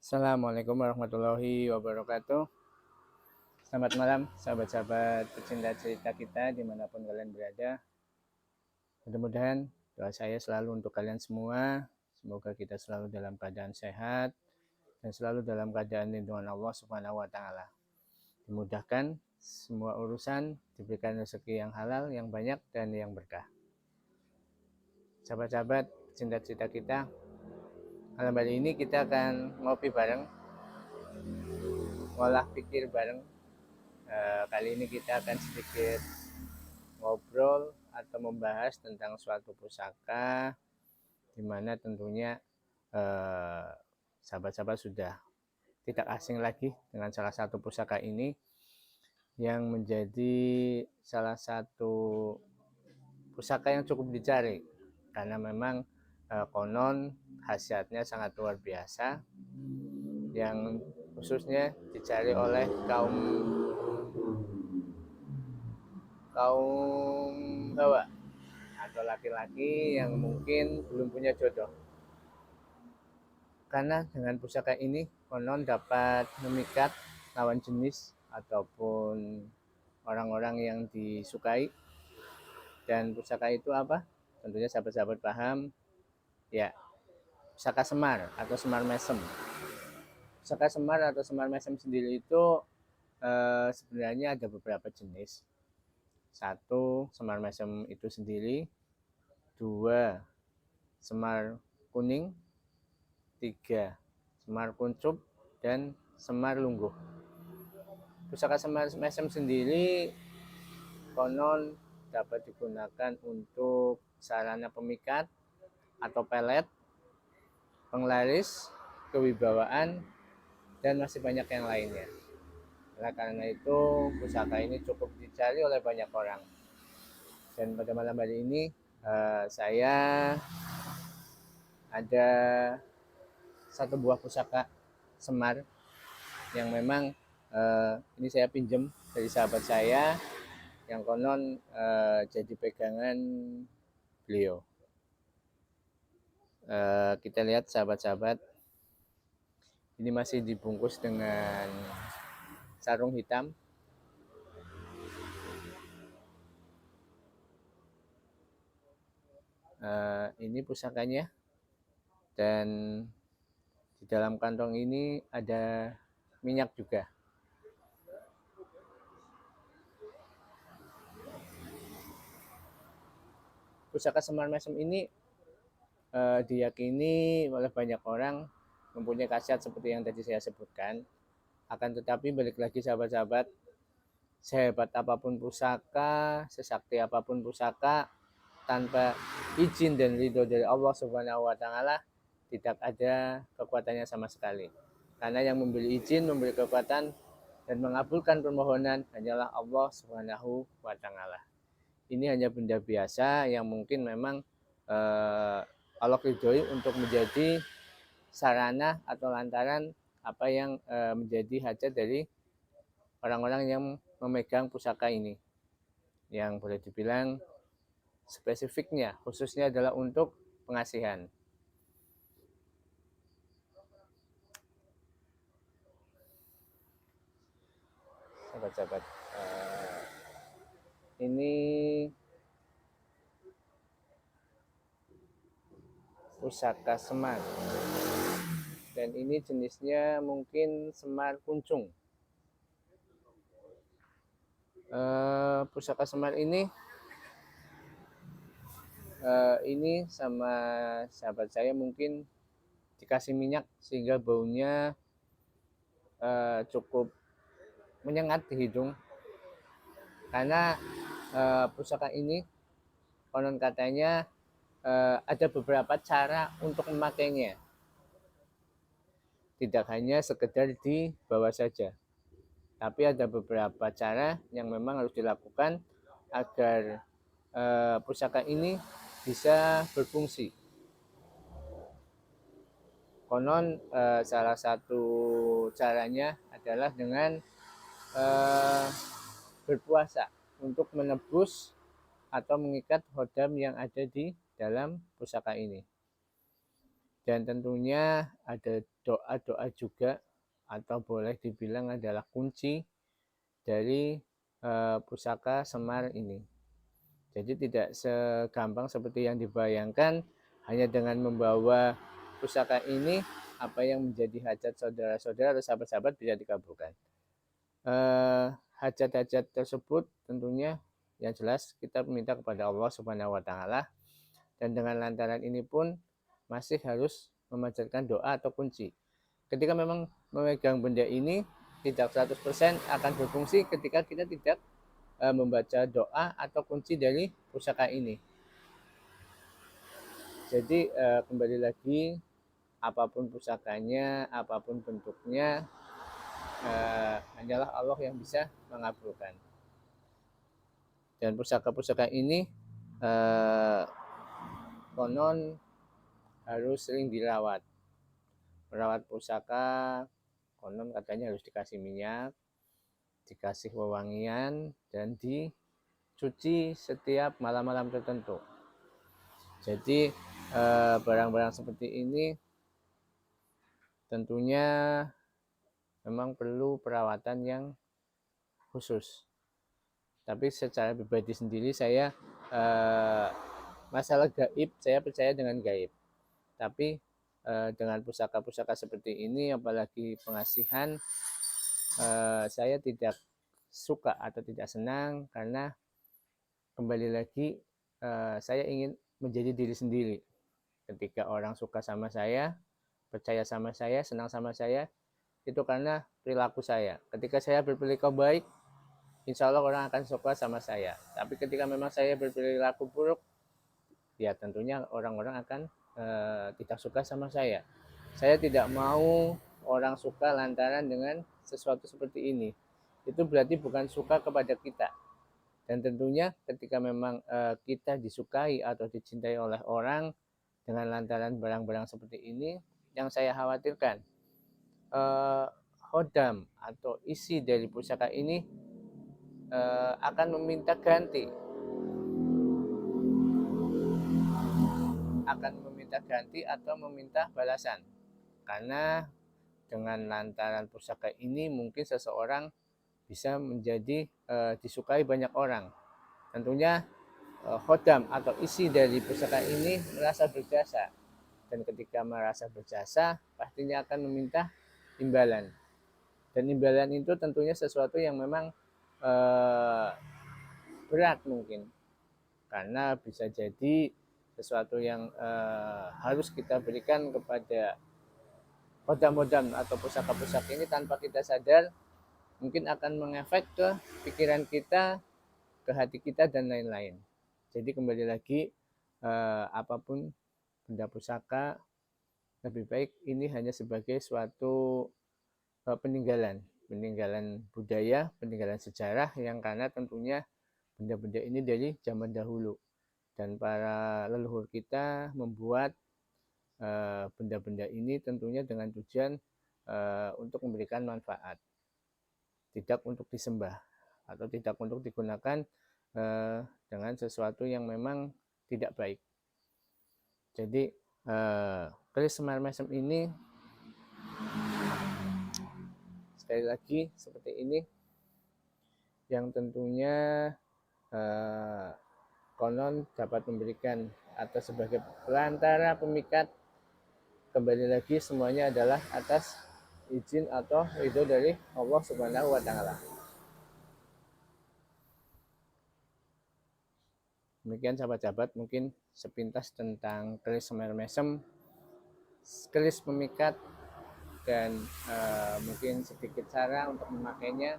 Assalamualaikum warahmatullahi wabarakatuh. Selamat malam sahabat-sahabat pecinta cerita kita dimanapun kalian berada. Mudah-mudahan doa saya selalu untuk kalian semua. Semoga kita selalu dalam keadaan sehat dan selalu dalam keadaan lindungan Allah Subhanahu wa Ta'ala. Dimudahkan semua urusan, diberikan rezeki yang halal, yang banyak, dan yang berkah. Sahabat-sahabat pecinta cerita kita, malam hari ini kita akan ngopi bareng, ngolah pikir bareng. Kali ini kita akan sedikit ngobrol atau membahas tentang suatu pusaka, di mana tentunya sahabat-sahabat sudah tidak asing lagi dengan salah satu pusaka ini yang menjadi salah satu pusaka yang cukup dicari karena memang konon khasiatnya sangat luar biasa, yang khususnya dicari oleh kaum hawa atau laki-laki yang mungkin belum punya jodoh. Karena dengan pusaka ini konon dapat memikat lawan jenis ataupun orang-orang yang disukai. Dan pusaka itu apa? Tentunya sahabat-sahabat paham, ya, pusaka Semar atau Semar Mesem. Pusaka Semar atau Semar Mesem sendiri itu sebenarnya ada beberapa jenis. Satu, Semar Mesem itu sendiri. Dua, Semar Kuning. Tiga, Semar Kuncup. Dan Semar Lungguh. Pusaka Semar Mesem sendiri konon dapat digunakan untuk sarana pemikat atau pelet, penglaris, kewibawaan, dan masih banyak yang lainnya. Karena itu pusaka ini cukup dicari oleh banyak orang. Dan pada malam hari ini saya ada satu buah pusaka Semar yang memang ini saya pinjam dari sahabat saya yang konon jadi pegangan beliau. Kita lihat sahabat-sahabat, ini masih dibungkus dengan sarung hitam. Ini pusakanya, dan di dalam kantong ini ada minyak juga. Pusaka Semar Mesem ini diyakini oleh banyak orang mempunyai khasiat seperti yang tadi saya sebutkan. Akan tetapi balik lagi sahabat-sahabat, sehebat apapun pusaka, sesakti apapun pusaka, tanpa izin dan ridho dari Allah Subhanahu wa Ta'ala tidak ada kekuatannya sama sekali. Karena yang memberi izin, memberi kekuatan, dan mengabulkan permohonan hanyalah Allah Subhanahu wa Ta'ala. Ini hanya benda biasa yang mungkin memang Allah ridhoi untuk menjadi sarana atau lantaran apa yang menjadi hajat dari orang-orang yang memegang pusaka ini, yang boleh dibilang spesifiknya khususnya adalah untuk pengasihan. Sahabat-sahabat, ini pusaka Semar, dan ini jenisnya mungkin Semar Kuncung. Pusaka Semar ini sama sahabat saya mungkin dikasih minyak sehingga baunya cukup menyengat di hidung. Karena pusaka ini konon katanya ada beberapa cara untuk memakainya. Tidak hanya sekedar dibawa saja, tapi ada beberapa cara yang memang harus dilakukan agar pusaka ini bisa berfungsi. Konon salah satu caranya adalah dengan berpuasa untuk menebus atau mengikat hodam yang ada di dalam pusaka ini. Dan tentunya ada doa-doa juga, atau boleh dibilang adalah kunci dari pusaka Semar ini. Jadi tidak segampang seperti yang dibayangkan, hanya dengan membawa pusaka ini apa yang menjadi hajat saudara-saudara atau sahabat-sahabat bisa dikabulkan. Hajat-hajat tersebut tentunya yang jelas kita meminta kepada Allah Subhanahu wa taala, dan dengan lantaran ini pun masih harus memanjatkan doa atau kunci. Ketika memang memegang benda ini tidak 100% akan berfungsi ketika kita tidak membaca doa atau kunci dari pusaka ini. Jadi kembali lagi, apapun pusakanya, apapun bentuknya, hanyalah Allah yang bisa mengabulkan. Dan pusaka-pusaka ini konon harus sering dirawat. Merawat pusaka konon katanya harus dikasih minyak, dikasih wewangian, dan dicuci setiap malam-malam tertentu. Jadi barang-barang seperti ini tentunya memang perlu perawatan yang khusus. Tapi secara pribadi sendiri saya masalah gaib saya percaya dengan gaib. Tapi dengan pusaka-pusaka seperti ini, apalagi pengasihan, saya tidak suka atau tidak senang, karena kembali lagi saya ingin menjadi diri sendiri. Ketika orang suka sama saya, percaya sama saya, senang sama saya, itu karena perilaku saya. Ketika saya berperilaku baik, insya Allah orang akan suka sama saya. Tapi ketika memang saya berperilaku buruk, ya tentunya orang-orang akan tidak suka sama saya. Saya tidak mau orang suka lantaran dengan sesuatu seperti ini. Itu berarti bukan suka kepada kita. Dan tentunya ketika memang kita disukai atau dicintai oleh orang dengan lantaran barang-barang seperti ini, yang saya khawatirkan hodam atau isi dari pusaka ini akan meminta ganti, atau meminta balasan. Karena dengan lantaran pusaka ini mungkin seseorang bisa menjadi disukai banyak orang. Tentunya hodam atau isi dari pusaka ini merasa berjasa, dan ketika merasa berjasa pastinya akan meminta imbalan, dan imbalan itu tentunya sesuatu yang memang berat mungkin, karena bisa jadi sesuatu yang harus kita berikan kepada hodam-hodam atau pusaka-pusaka ini tanpa kita sadar, mungkin akan mengefek ke pikiran kita, ke hati kita, dan lain-lain. Jadi kembali lagi, apapun benda pusaka, lebih baik ini hanya sebagai suatu peninggalan budaya, peninggalan sejarah, yang karena tentunya benda-benda ini dari zaman dahulu, dan para leluhur kita membuat benda-benda ini tentunya dengan tujuan untuk memberikan manfaat, tidak untuk disembah atau tidak untuk digunakan dengan sesuatu yang memang tidak baik. Jadi keris Semar Mesem ini sekali lagi seperti ini, yang tentunya konon dapat memberikan atau sebagai perantara pemikat. Kembali lagi semuanya adalah atas izin atau ridho dari Allah Subhanahu wa taala. Demikian sahabat-sahabat, mungkin sepintas tentang keris Semar Mesem, keris pemikat, dan mungkin sedikit cara untuk memakainya.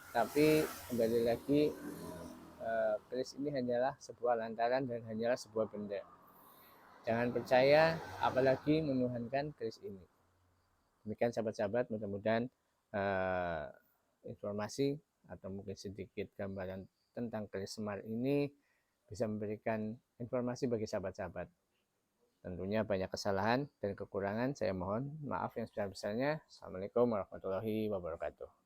Tapi kembali lagi, keris ini hanyalah sebuah lantaran dan hanyalah sebuah benda. Jangan percaya, apalagi menuhankan keris ini. Demikian sahabat-sahabat, mudah-mudahan informasi atau mungkin sedikit gambaran tentang keris Semar ini bisa memberikan informasi bagi sahabat-sahabat. Tentunya banyak kesalahan dan kekurangan, saya mohon maaf yang sebesar-besarnya. Assalamualaikum warahmatullahi wabarakatuh.